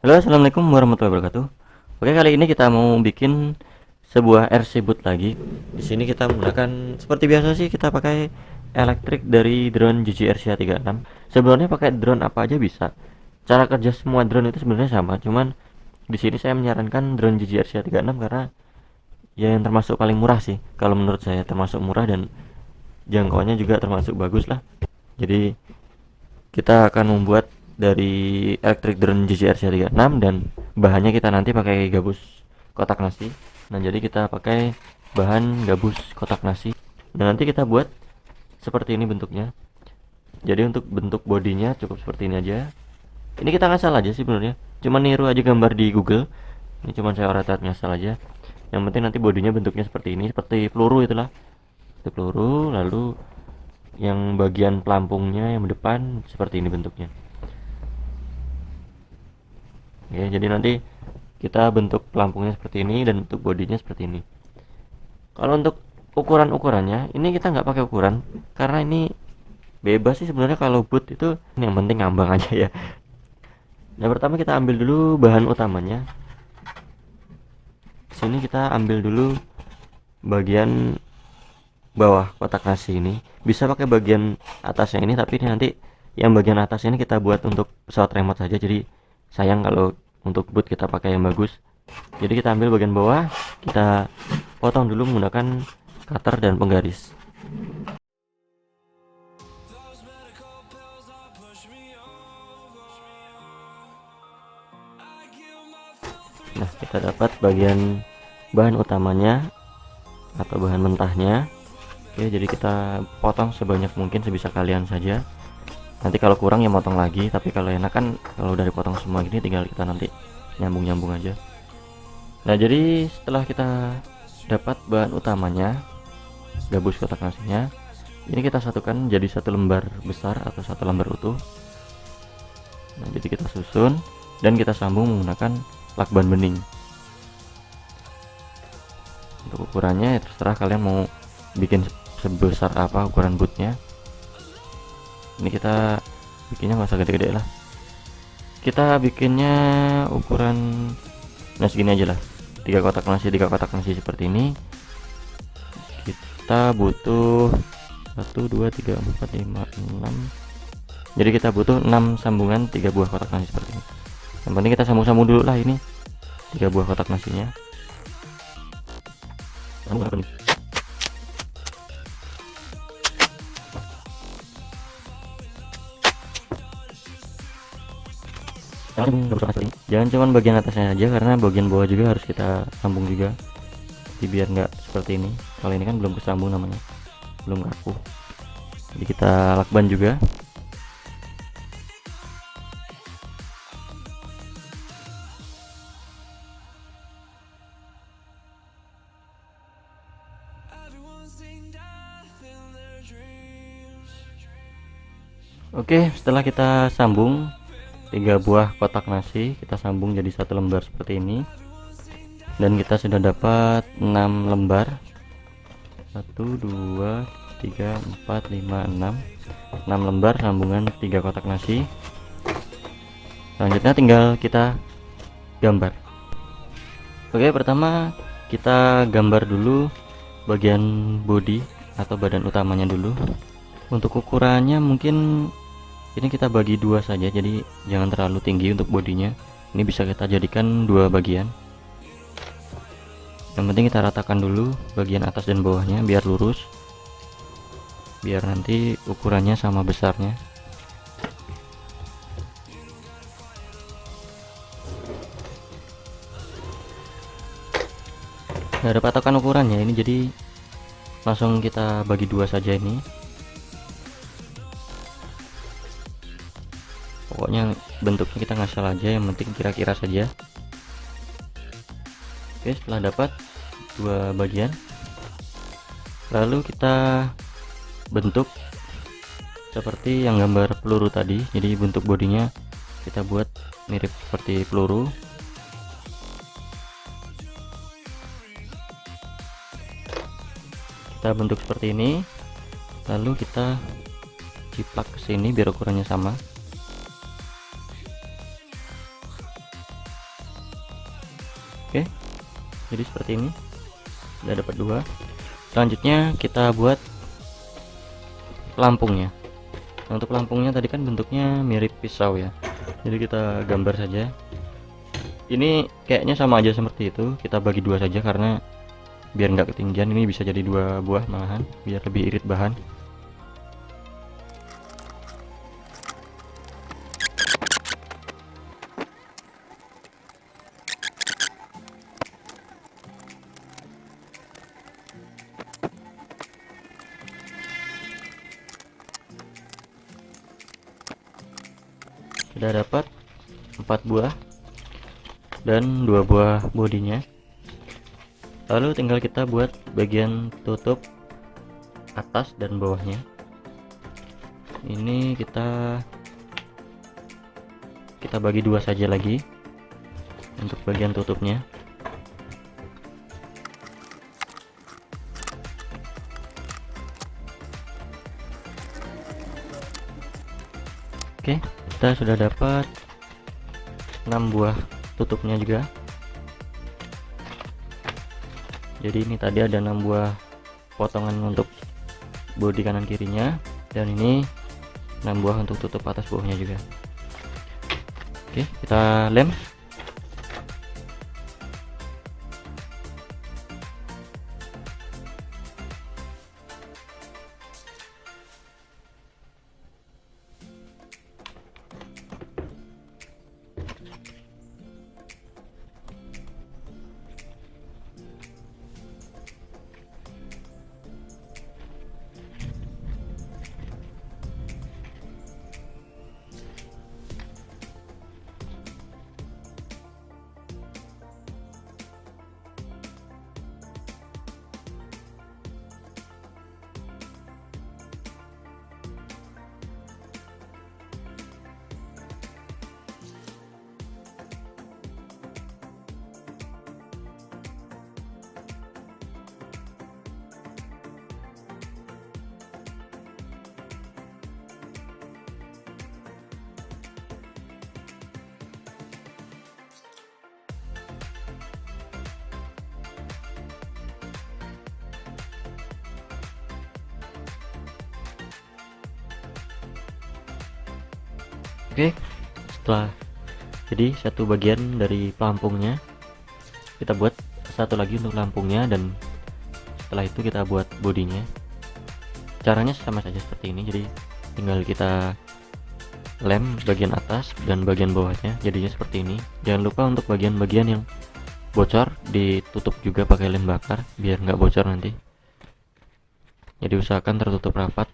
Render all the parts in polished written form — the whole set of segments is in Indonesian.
Halo, assalamualaikum warahmatullahi wabarakatuh. Oke, kali ini kita mau bikin sebuah RC boot lagi. Di sini kita menggunakan seperti biasa sih, kita pakai elektrik dari drone GGR CH36. Sebenarnya pakai drone apa aja bisa. Cara kerja semua drone itu sebenarnya sama, cuman di sini saya menyarankan drone GGR CH36 karena ya yang termasuk paling murah sih. Kalau menurut saya termasuk murah dan jangkauannya juga termasuk bagus lah. Jadi kita akan membuat dari elektrik drone JCR 36 dan bahannya kita nanti pakai gabus kotak nasi. Nah, jadi kita pakai bahan gabus kotak nasi. Dan nanti kita buat seperti ini bentuknya. Jadi untuk bentuk bodinya cukup seperti ini aja. Ini kita ngasal aja sih sebenarnya. Cuma niru aja gambar di Google. Ini cuma saya oret ngasal aja. Yang penting nanti bodinya bentuknya seperti ini, seperti peluru itulah. Seperti peluru, lalu yang bagian pelampungnya yang depan seperti ini bentuknya. Ya, jadi nanti kita bentuk pelampungnya seperti ini dan bentuk bodinya seperti ini. Kalau untuk ukuran-ukurannya, ini kita nggak pakai ukuran karena ini bebas sih sebenarnya. Kalau boot itu yang penting ngambang aja ya. Nah, pertama kita ambil dulu bahan utamanya. Sini kita ambil dulu bagian bawah kotak nasi ini. Bisa pakai bagian atasnya ini, tapi ini nanti yang bagian atas ini kita buat untuk pesawat remote saja. Jadi sayang kalau untuk boot kita pakai yang bagus. Jadi kita ambil bagian bawah, kita potong dulu menggunakan cutter dan penggaris. Nah, kita dapat bagian bahan utamanya atau bahan mentahnya. Oke, jadi kita potong sebanyak mungkin, sebisa kalian saja. Nanti kalau kurang ya motong lagi, tapi kalau enak kan kalau udah dipotong semua gini tinggal kita nanti nyambung-nyambung aja. Nah, jadi setelah kita dapat bahan utamanya, gabus kotak nasinya, ini kita satukan jadi satu lembar besar atau satu lembar utuh. Nah, jadi kita susun dan kita sambung menggunakan lakban bening. Untuk ukurannya ya terserah kalian mau bikin sebesar apa ukuran bootnya. Ini kita bikinnya nggak usah gede-gede lah, kita bikinnya ukuran nah segini aja lah, 3 kotak nasi seperti ini. Kita butuh 1 2 3 4 5 6, jadi kita butuh 6 sambungan 3 buah kotak nasi seperti ini. Yang penting kita sambung-sambung dulu lah ini 3 buah kotak nasinya. Sambung apa nih? Jangan cuma bagian atasnya aja, karena bagian bawah juga harus kita sambung juga. Jadi biar nggak seperti ini. Kalau ini kan belum kesambung namanya, belum kaku. Jadi kita lakban juga. Oke, setelah kita sambung 3 buah kotak nasi, kita sambung jadi satu lembar seperti ini. Dan kita sudah dapat 6 lembar. 1 2 3 4 5 6 lembar sambungan 3 kotak nasi. Selanjutnya tinggal kita gambar. Oke, pertama kita gambar dulu bagian body atau badan utamanya dulu. Untuk ukurannya mungkin ini kita bagi dua saja, jadi jangan terlalu tinggi untuk bodinya. Ini bisa kita jadikan dua bagian. Yang penting kita ratakan dulu bagian atas dan bawahnya biar lurus, biar nanti ukurannya sama besarnya. Nggak ada patokan ukurannya ini, jadi langsung kita bagi dua saja ini. Pokoknya bentuknya kita ngasal aja, yang penting kira-kira saja. Oke, setelah dapat dua bagian, lalu kita bentuk seperti yang gambar peluru tadi. Jadi bentuk bodinya kita buat mirip seperti peluru. Kita bentuk seperti ini, lalu kita ciplak ke sini biar ukurannya sama. Oke, jadi seperti ini udah dapat dua. Selanjutnya kita buat pelampungnya. Nah, untuk pelampungnya tadi kan bentuknya mirip pisau ya, jadi kita gambar saja. Ini kayaknya sama aja seperti itu, kita bagi dua saja karena biar nggak ketinggian. Ini bisa jadi dua buah malahan biar lebih irit bahan. Sudah dapat 4 buah dan 2 buah bodinya. Lalu tinggal kita buat bagian tutup atas dan bawahnya. Ini kita bagi dua saja lagi untuk bagian tutupnya. Oke, kita sudah dapat 6 buah tutupnya juga. Jadi ini tadi ada 6 buah potongan untuk bodi kanan kirinya, dan ini 6 buah untuk tutup atas bawahnya juga. Oke, kita lem. Oke, setelah jadi satu bagian dari pelampungnya, kita buat satu lagi untuk lampungnya, dan setelah itu kita buat bodinya. Caranya sama saja seperti ini, jadi tinggal kita lem bagian atas dan bagian bawahnya jadinya seperti ini. Jangan lupa untuk bagian-bagian yang bocor ditutup juga pakai lem bakar biar nggak bocor nanti. Jadi usahakan tertutup rapat.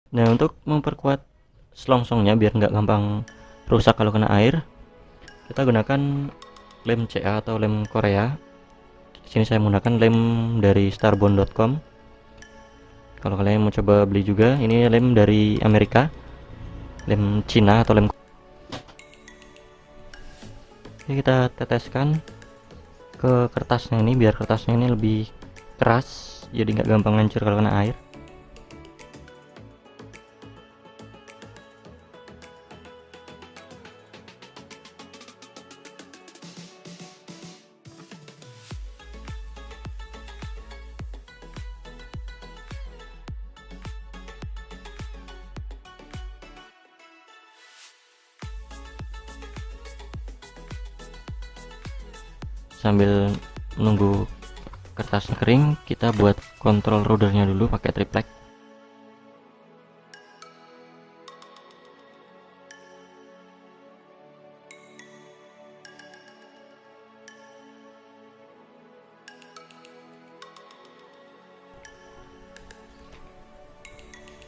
Nah, untuk memperkuat selongsongnya biar nggak gampang rusak kalau kena air, kita gunakan lem CA atau lem Korea. Di sini saya menggunakan lem dari starbond.com. Kalau kalian mau coba beli juga, ini lem dari Amerika, lem Cina atau lem. Jadi kita teteskan ke kertasnya ini biar kertasnya ini lebih keras, jadi nggak gampang hancur kalau kena air. Sambil menunggu kertasnya kering, kita buat kontrol rudernya dulu pakai triplek.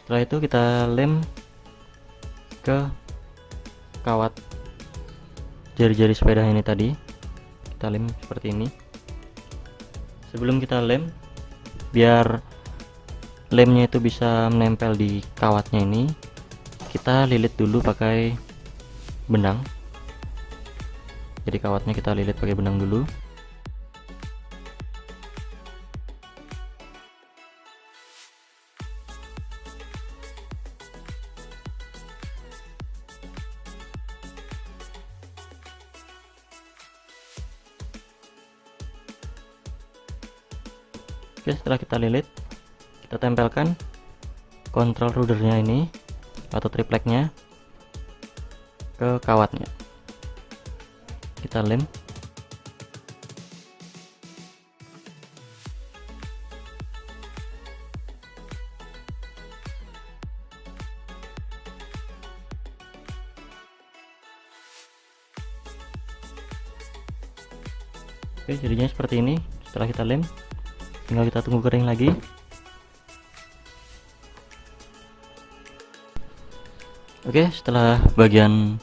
Setelah itu kita lem ke kawat jari-jari sepeda ini tadi. Kita lem seperti ini. Sebelum kita lem, biar lemnya itu bisa menempel di kawatnya ini, kita lilit dulu pakai benang. Jadi kawatnya kita lilit pakai benang dulu. Oke, setelah kita lilit, kita tempelkan kontrol rudernya ini atau tripleknya ke kawatnya. Kita lem. Oke, jadinya seperti ini. Setelah kita lem, tinggal kita tunggu kering lagi. Oke, setelah bagian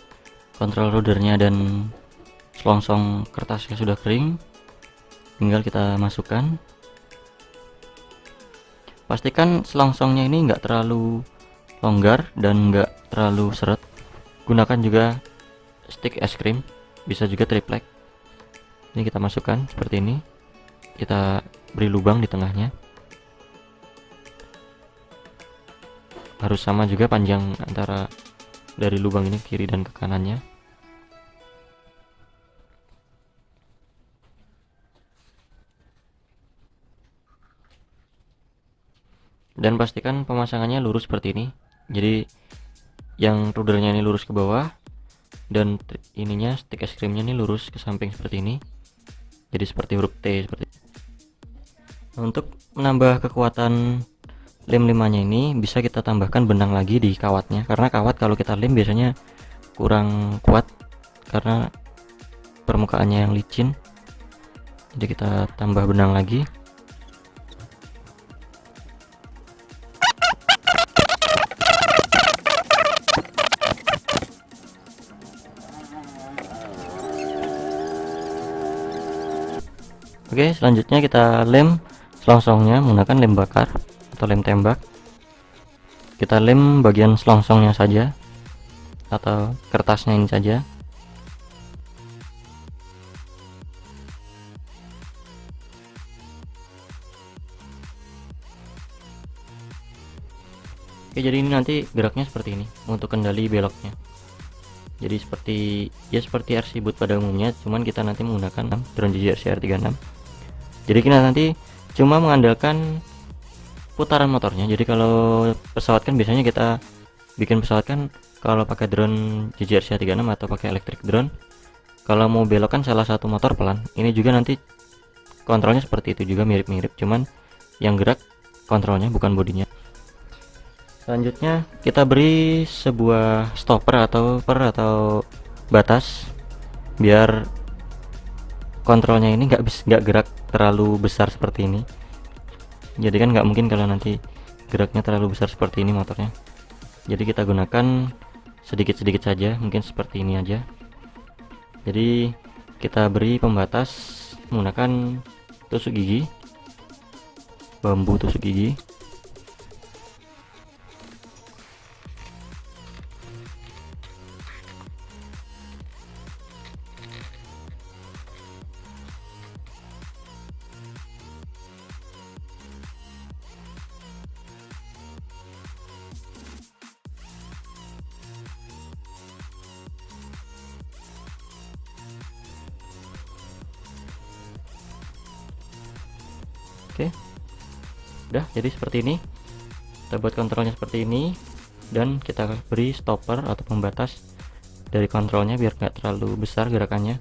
kontrol rudernya dan selongsong kertasnya sudah kering, tinggal kita masukkan. Pastikan selongsongnya ini enggak terlalu longgar dan enggak terlalu seret. Gunakan juga stick es krim, bisa juga triplek. Ini kita masukkan seperti ini. Kita beri lubang di tengahnya. Harus sama juga panjang antara dari lubang ini kiri dan ke kanannya. Dan pastikan pemasangannya lurus seperti ini. Jadi yang rudernya ini lurus ke bawah dan ininya stick es krimnya ini lurus ke samping seperti ini. Jadi seperti huruf T seperti ini. Untuk menambah kekuatan lem limanya ini bisa kita tambahkan benang lagi di kawatnya, karena kawat kalau kita lem biasanya kurang kuat karena permukaannya yang licin. Jadi kita tambah benang lagi. Oke, selanjutnya kita lem selongsongnya menggunakan lem bakar atau lem tembak. Kita lem bagian selongsongnya saja atau kertasnya ini saja. Oke, jadi ini nanti geraknya seperti ini untuk kendali beloknya. Jadi seperti RC boot pada umumnya, cuman kita nanti menggunakan drone JJ RC-R36. Jadi kita nanti cuma mengandalkan putaran motornya. Jadi kalau pesawat kan biasanya kita bikin pesawat kan kalau pakai drone JJ RC-36 atau pakai electric drone, kalau mau belok kan salah satu motor pelan. Ini juga nanti kontrolnya seperti itu juga, mirip-mirip, cuman yang gerak kontrolnya bukan bodinya. Selanjutnya kita beri sebuah stopper atau batas biar kontrolnya ini nggak gerak terlalu besar seperti ini. Jadi kan nggak mungkin kalau nanti geraknya terlalu besar seperti ini motornya. Jadi kita gunakan sedikit-sedikit saja, mungkin seperti ini aja. Jadi kita beri pembatas menggunakan tusuk gigi, bambu tusuk gigi. Oke, udah jadi seperti ini. Kita buat kontrolnya seperti ini, dan kita beri stopper atau pembatas dari kontrolnya biar nggak terlalu besar gerakannya.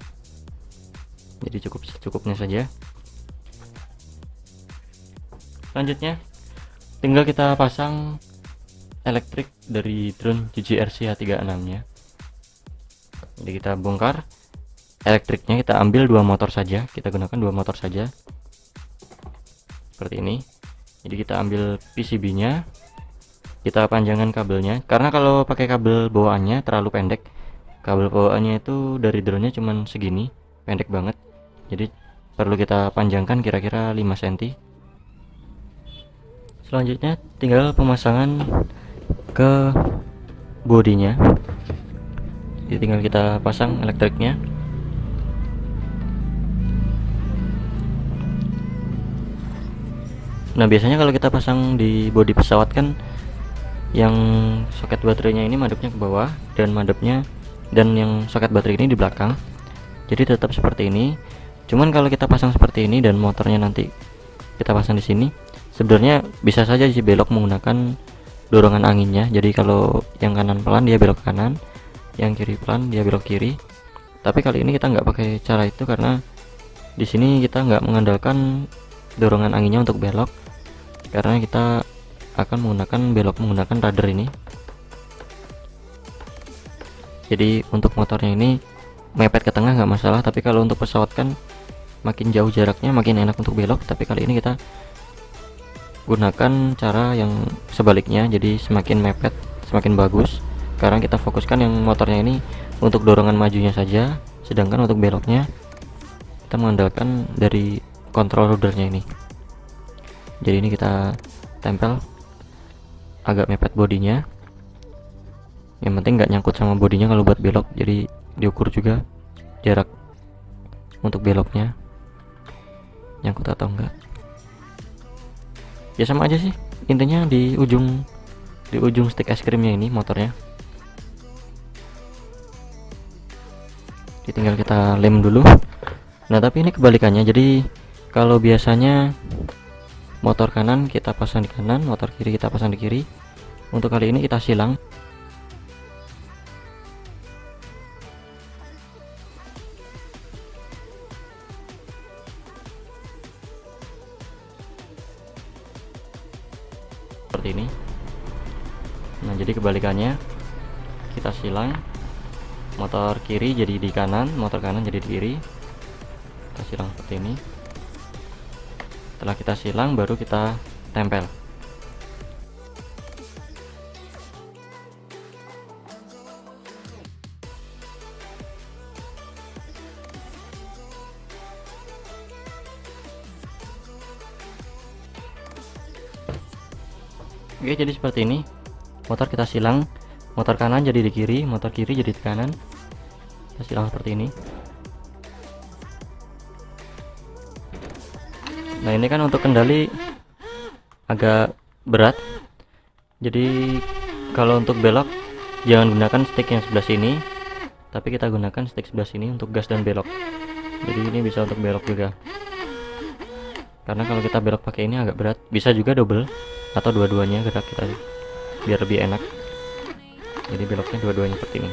Jadi cukup secukupnya saja. Selanjutnya tinggal kita pasang elektrik dari drone GGRC H36 nya. Jadi kita bongkar elektriknya, kita ambil dua motor saja, kita gunakan dua motor saja seperti ini. Jadi kita ambil PCB nya, kita panjangkan kabelnya, karena kalau pakai kabel bawaannya terlalu pendek. Kabel bawaannya itu dari drone-nya cuman segini, pendek banget. Jadi perlu kita panjangkan kira-kira 5 cm. Selanjutnya tinggal pemasangan ke bodinya. Jadi tinggal kita pasang elektriknya. Nah, biasanya kalau kita pasang di bodi pesawat kan yang soket baterainya ini madepnya ke bawah dan yang soket baterai ini di belakang. Jadi tetap seperti ini. Cuman kalau kita pasang seperti ini dan motornya nanti kita pasang di sini, sebenarnya bisa saja sih belok menggunakan dorongan anginnya. Jadi kalau yang kanan pelan dia belok kanan, yang kiri pelan dia belok kiri. Tapi kali ini kita nggak pakai cara itu karena di sini kita nggak mengandalkan dorongan anginnya untuk belok, karena kita akan menggunakan belok menggunakan rudder ini. Jadi untuk motornya ini mepet ke tengah nggak masalah, tapi kalau untuk pesawat kan makin jauh jaraknya makin enak untuk belok. Tapi kali ini kita gunakan cara yang sebaliknya, jadi semakin mepet semakin bagus, karena kita fokuskan yang motornya ini untuk dorongan majunya saja, sedangkan untuk beloknya kita mengandalkan dari kontrol ruddernya ini. Jadi ini kita tempel agak mepet bodinya, yang penting nggak nyangkut sama bodinya kalau buat belok. Jadi diukur juga jarak untuk beloknya, nyangkut atau enggak. Ya sama aja sih intinya, di ujung stick es krimnya ini motornya. Jadi tinggal kita lem dulu. Nah tapi ini kebalikannya, jadi kalau biasanya motor kanan kita pasang di kanan, motor kiri kita pasang di kiri. Untuk kali ini kita silang. Seperti ini. Nah jadi kebalikannya, kita silang, motor kiri jadi di kanan, motor kanan jadi di kiri. Kita silang seperti ini. Setelah kita silang baru kita tempel. Oke, jadi seperti ini. Motor kita silang, motor kanan jadi di kiri, motor kiri jadi di kanan. Kita silang seperti ini. Nah ini kan untuk kendali agak berat, jadi kalau untuk belok jangan gunakan stick yang sebelah sini, tapi kita gunakan stick sebelah sini untuk gas dan belok. Jadi ini bisa untuk belok juga, karena kalau kita belok pakai ini agak berat. Bisa juga double atau dua-duanya gerak kita biar lebih enak. Jadi beloknya dua-duanya seperti ini.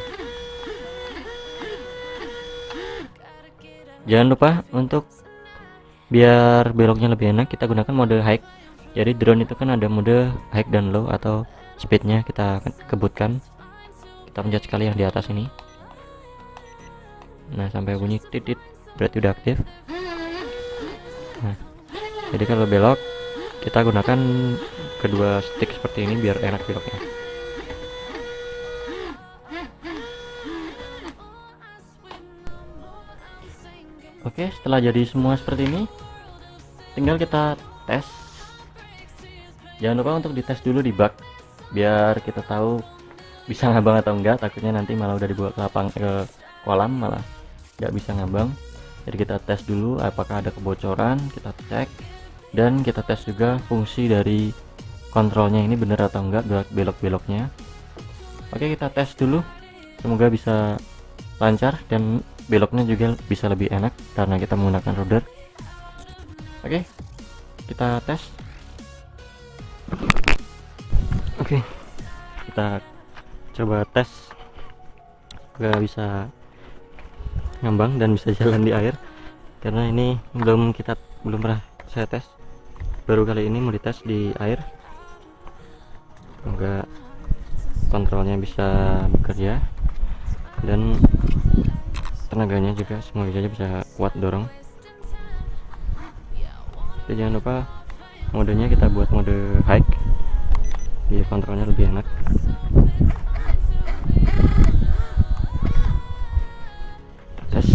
Jangan lupa untuk biar beloknya lebih enak kita gunakan mode high. Jadi drone itu kan ada mode high dan low, atau speednya kita kebutkan. Kita pencet sekali yang di atas ini. Nah sampai bunyi titit berarti udah aktif. Nah jadi kalau belok kita gunakan kedua stick seperti ini biar enak beloknya. Oke, setelah jadi semua seperti ini, tinggal kita tes. Jangan lupa untuk dites dulu di bug, biar kita tahu bisa ngambang atau enggak. Takutnya nanti malah udah dibawa ke kolam malah nggak bisa ngambang. Jadi kita tes dulu apakah ada kebocoran, kita cek, dan kita tes juga fungsi dari kontrolnya ini bener atau enggak, belok-beloknya. Oke, kita tes dulu, semoga bisa lancar dan beloknya juga bisa lebih enak karena kita menggunakan roder. Oke, kita tes. Oke, kita coba tes semoga bisa ngambang dan bisa jalan di air, karena ini belum pernah saya tes, baru kali ini mau dites di air. Semoga kontrolnya bisa bekerja dan tenaganya juga semoga saja bisa kuat dorong. Jadi jangan lupa modenya kita buat mode high biar kontrolnya lebih enak. Tes.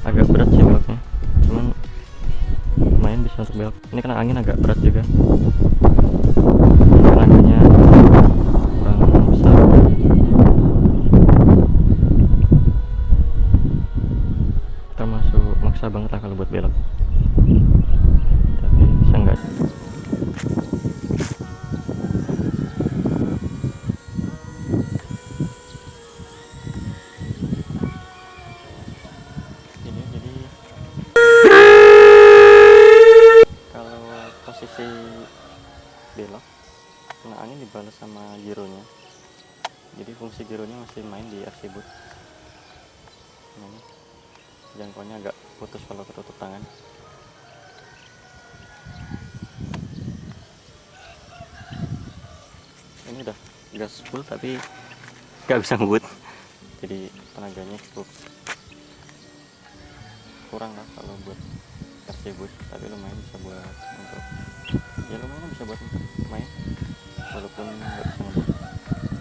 Agak berat sih beloknya, cuman lumayan bisa untuk belok. Ini kena angin agak berat juga, tenaganya kurang besar. Termasuk maksa banget lah kalau buat belok, tapi bisa enggak. Ini jadi kalau posisi belok kena angin dibalas sama gironya, jadi fungsi gironya masih main di RC boot. Ini jangkauannya agak putus kalau ketutup tangan. Ini udah gas full tapi nggak bisa ngebut, jadi tenaganya cukup kurang lah kalau buat RC boot, tapi lumayan bisa buat untuk main walaupun nggak bisa ngebut.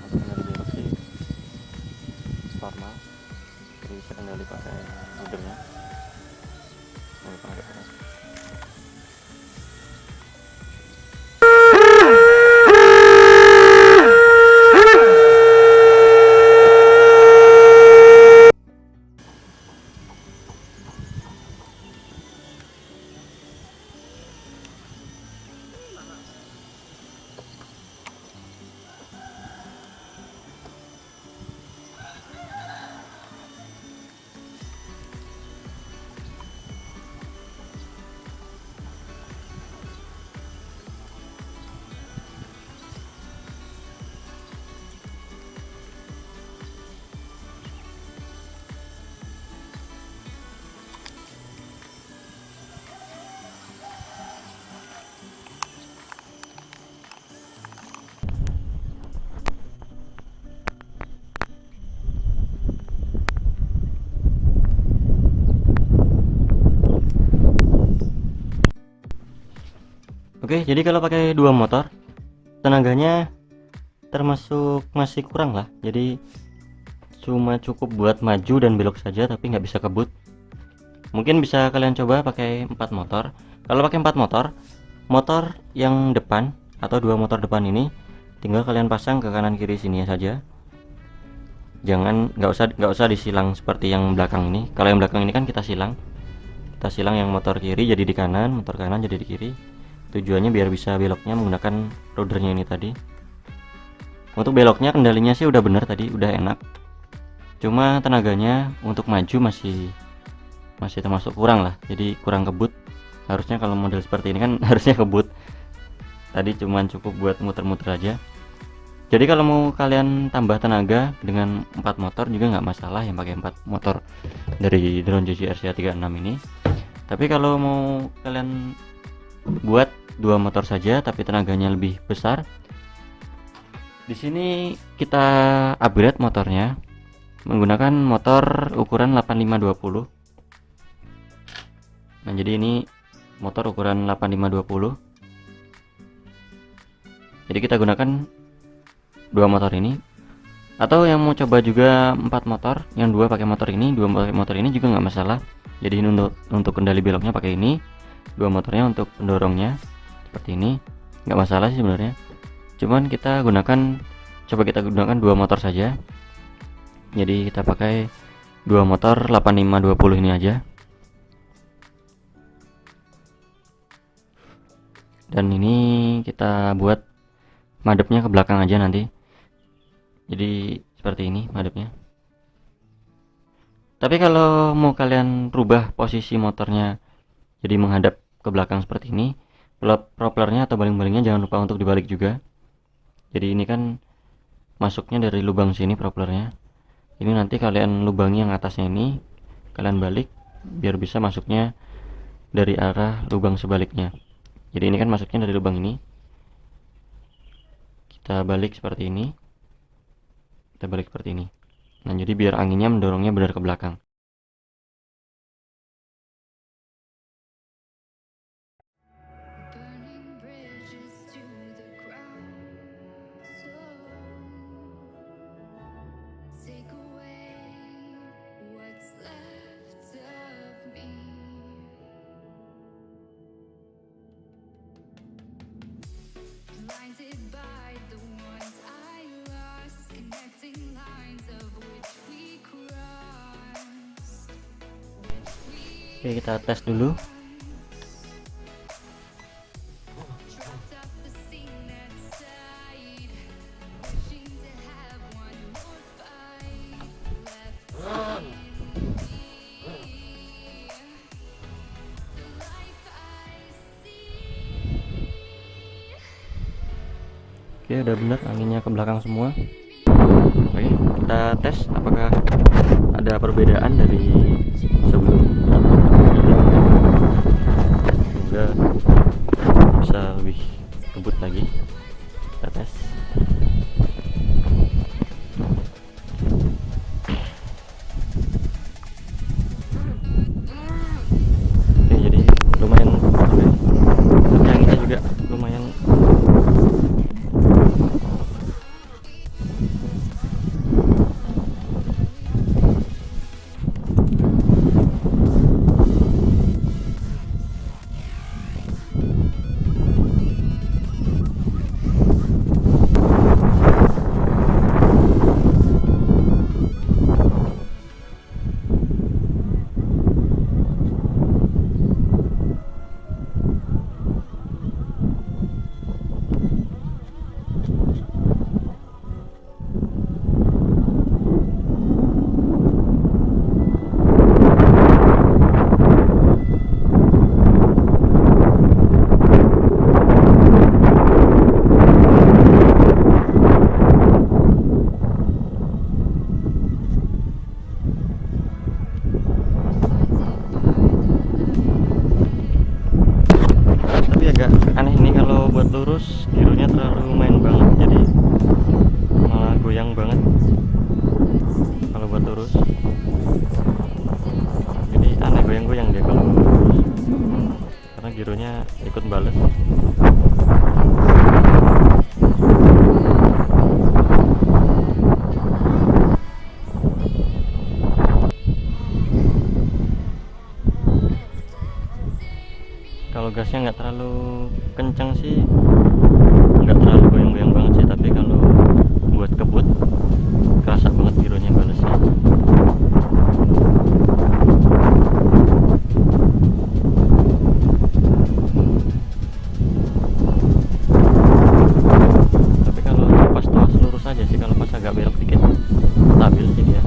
Untuk kendali belok sih normal, jadi bisa kendali pakai rodernya walaupun agak keras. Oke, jadi kalau pakai dua motor tenaganya termasuk masih kurang lah, jadi cuma cukup buat maju dan belok saja tapi nggak bisa kebut. Mungkin bisa kalian coba pakai 4 motor. Kalau pakai 4 motor, motor yang depan atau dua motor depan ini tinggal kalian pasang ke kanan kiri sini saja. Nggak usah disilang seperti yang belakang ini. Kalau yang belakang ini kan kita silang yang motor kiri jadi di kanan, motor kanan jadi di kiri. Tujuannya biar bisa beloknya menggunakan rodernya ini tadi. Untuk beloknya kendalinya sih udah bener tadi, udah enak. Cuma tenaganya untuk maju masih masih termasuk kurang lah, jadi kurang kebut. Harusnya kalau model seperti ini kan harusnya kebut, tadi cuman cukup buat muter-muter aja. Jadi kalau mau kalian tambah tenaga dengan 4 motor juga nggak masalah yang pakai 4 motor dari drone JC RCA 36 ini. Tapi kalau mau kalian buat 2 motor saja tapi tenaganya lebih besar, di sini kita upgrade motornya menggunakan motor ukuran 8520. Nah, jadi ini motor ukuran 8520. Jadi kita gunakan 2 motor ini, atau yang mau coba juga 4 motor, yang 2 pakai motor ini, 2 pakai motor ini juga nggak masalah. Jadi ini untuk kendali beloknya pakai ini, 2 motornya untuk pendorongnya seperti ini, nggak masalah sih sebenarnya. Cuman kita gunakan 2 motor saja. Jadi kita pakai 2 motor 8520 ini aja. Dan ini kita buat madepnya ke belakang aja nanti. Jadi seperti ini madepnya. Tapi kalau mau kalian rubah posisi motornya jadi menghadap ke belakang seperti ini, propellernya atau baling-balingnya jangan lupa untuk dibalik juga. Jadi ini kan masuknya dari lubang sini propellernya. Ini nanti kalian lubangi yang atasnya ini, kalian balik biar bisa masuknya dari arah lubang sebaliknya. Jadi ini kan masuknya dari lubang ini, kita balik seperti ini, Nah, jadi biar anginnya mendorongnya benar ke belakang. Oke, kita tes dulu. Oke, udah benar anginnya ke belakang semua. Oke, kita tes apakah ada perbedaan dari sebelum. Semoga bisa lebih kebut lagi. Kita tes. Oke, jadi lumayan tapi anginnya juga lumayan. Aneh ini kalau buat lurus gironya terlalu main banget, jadi malah goyang banget kalau buat lurus. Jadi aneh goyang-goyang dia kalau lurus karena gironya ikut bales. Kalau gasnya nggak terlalu kencang sih, nggak terlalu goyang-goyang banget sih, tapi kalau buat kebut kerasa banget gironya balesnya. Tapi kalau pas tuas lurus aja sih, kalau pas agak belok dikit stabil sih dia.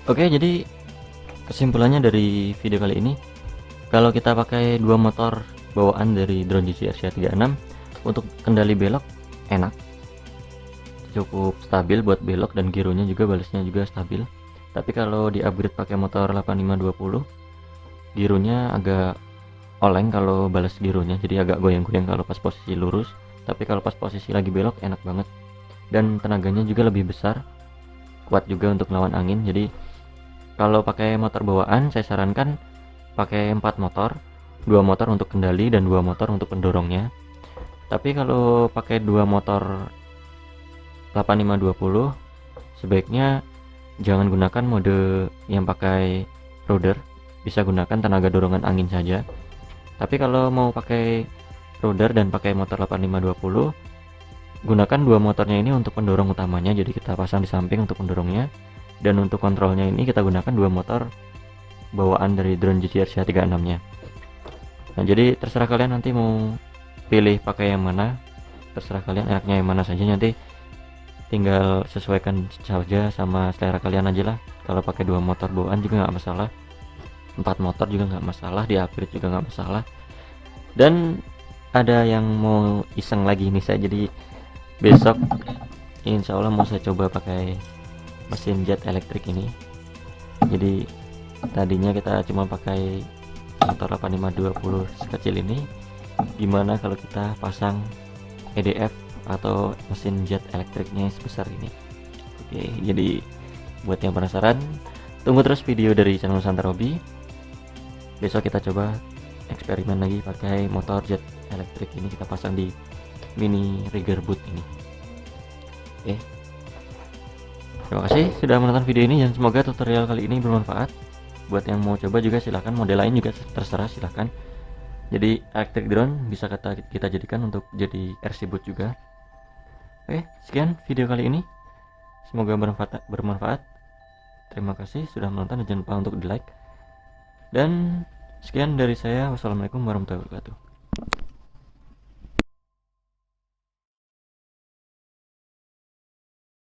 Oke, jadi kesimpulannya dari video kali ini, kalau kita pakai dua motor bawaan dari drone GC RCA 36 untuk kendali belok enak, cukup stabil buat belok dan gironya juga balasnya juga stabil. Tapi kalau di upgrade pakai motor 8520, gironya agak oleng kalau balas gironya, jadi agak goyang-goyang kalau pas posisi lurus. Tapi kalau pas posisi lagi belok enak banget, dan tenaganya juga lebih besar, kuat juga untuk melawan angin. Jadi kalau pakai motor bawaan saya sarankan pakai 4 motor, 2 motor untuk kendali dan 2 motor untuk pendorongnya. Tapi kalau pakai 2 motor 8520 sebaiknya jangan gunakan mode yang pakai roder, bisa gunakan tenaga dorongan angin saja. Tapi kalau mau pakai roder dan pakai motor 8520, gunakan dua motornya ini untuk pendorong utamanya, jadi kita pasang di samping untuk pendorongnya, dan untuk kontrolnya ini kita gunakan dua motor bawaan dari drone GCR 36 nya. Nah, jadi terserah kalian nanti mau pilih pakai yang mana, terserah kalian enaknya yang mana saja, nanti tinggal sesuaikan saja sama selera kalian aja lah. Kalau pakai dua motor bawaan juga nggak masalah, 4 motor juga nggak masalah, di upgrade juga nggak masalah. Dan ada yang mau iseng lagi nih, saya jadi besok insya Allah mau saya coba pakai mesin jet elektrik ini. Jadi tadinya kita cuma pakai motor 8520 sekecil ini, gimana kalau kita pasang EDF atau mesin jet elektriknya sebesar ini. Oke, jadi buat yang penasaran, tunggu terus video dari channel Nusantara Hobi. Besok kita coba eksperimen lagi pakai motor jet elektrik ini, kita pasang di mini rigger boot ini. Oke, terima kasih sudah menonton video ini, dan semoga tutorial kali ini bermanfaat. Buat yang mau coba juga silahkan, model lain juga terserah, silahkan. Jadi elektrik drone bisa kita jadikan untuk jadi RC boot juga. Oke, sekian video kali ini, semoga bermanfaat. Terima kasih sudah menonton, dan jangan lupa untuk di like. Dan sekian dari saya, wassalamualaikum warahmatullahi wabarakatuh.